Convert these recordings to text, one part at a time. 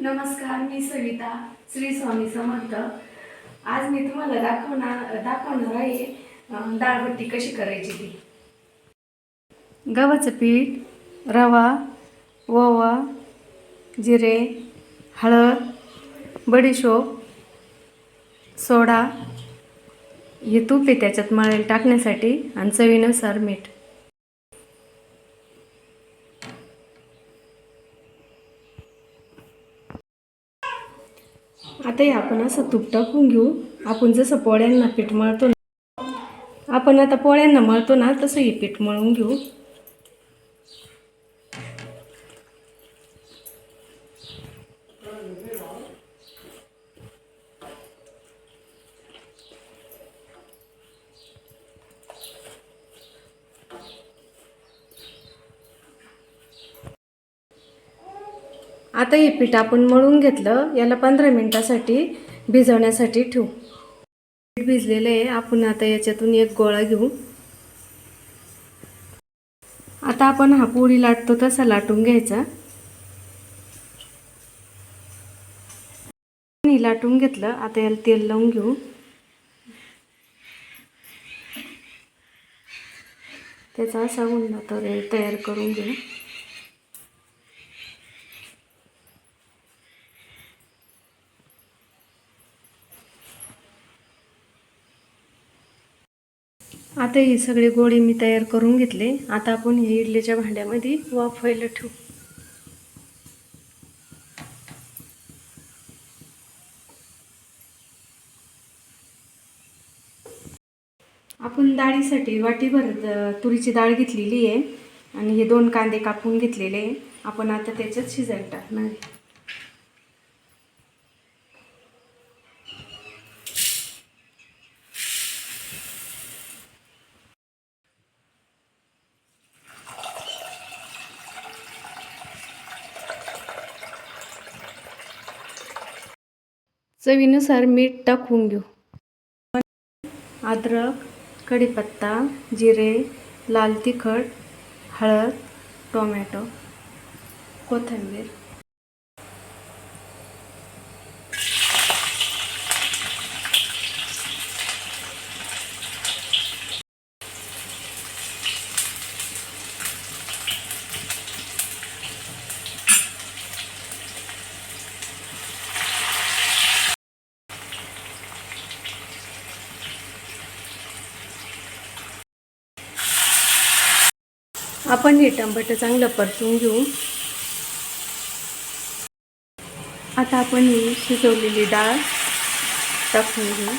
नमस्कार, मी सविता. श्री स्वामी समर्थ. आज मी तुम्हाला दाखवणार आहे डाळबट्टी कशी करायची ती. गव्हाचं पीठ, रवा, ओवा, जिरे, हळद, बडीशोप, सोडा, हे तूप आहे त्याच्यात मळायला टाकण्यासाठी आणि चवीनुसार मीठ. आता हे आपण असं तूप टाकून घेऊ. आपण जसं पोळ्यांना पीठ मळतो ना, आपण आता पोळ्यांना मळतो ना तसं हे पीठ मळून घेऊ. आता हे पीठ आपण मळून घेतलं. याला 15 मिनिटासाठी भिजवण्यासाठी ठेवू. पीठ भिजलेलं आहे. आपण आता याच्यातून एक गोळा घेऊ. आता आपण हा पोळी लाटतो तसा लाटून घ्यायचा. लाटून घेतलं. आता याला तेल लावून घेऊ. त्याचा असा गुंडा तयार करून घेऊ. आता हे सगळे गोळे मी तयार करून घेतले. आता आपण हे इडलीच्या भांड्यामध्ये वाफवायला ठेवू. आपण डाळीसाठी वाटीभर तुरीची डाळ घेतलेली आहे आणि हे 2 कांदे कापून घेतलेले आहे. आपण आता त्याच्यात शिजायला टाकणार आहे. चवीनुसार मीठ टाकून घेऊ. अद्रक, कढीपत्ता, जिरे, लाल तिखट, हळद, टोमॅटो, कोथिंबीर. आपण हे टमाटर चांगलं परतून घेऊ. आता आपण ही शिजवलेली डाळ टाकून घेऊ.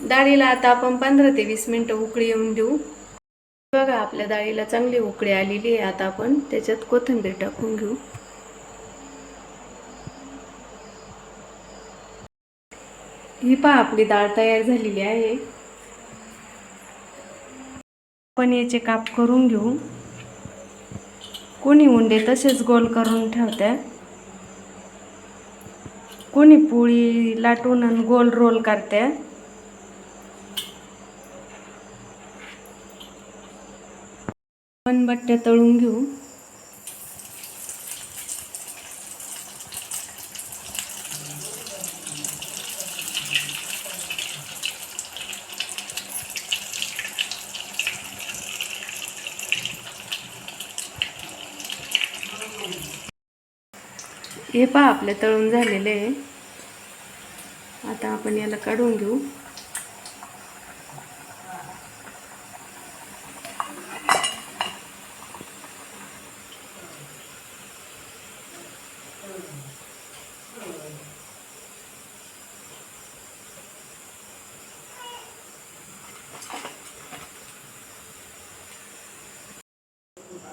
डाळीला आता आपण 15 ते 20 मिनिटं उकळी येऊन देऊ. बघा, आपल्या डाळीला चांगली उकळी आलेली आहे. आता आपण त्याच्यात कोथिंबीर टाकून घेऊ. ही पहा, आपली डाळ तयार झालेली आहे. आपण याचे काप करून घेऊ. कोणी उंडे तसेच गोल करून ठेवतात, कोणी पोळी लाटून आणि गोल रोल करतात. आपण बट्ट्या तळून घेऊ. हे पहा, आपले तळून झालेले आहे. आता आपण याला काढून घेऊ.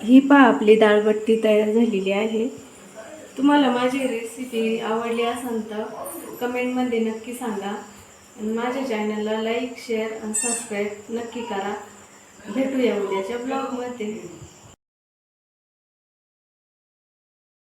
ही पहा, आपली डाळबट्टी तयार झालेली आहे. तुम्हाला माझी रेसिपी आवडली असेल तर कमेंटमध्ये नक्की सांगा. आणि माझ्या चॅनलला लाईक, शेअर आणि सबस्क्राईब नक्की करा. भेटूया उद्याच्या ब्लॉगमध्ये.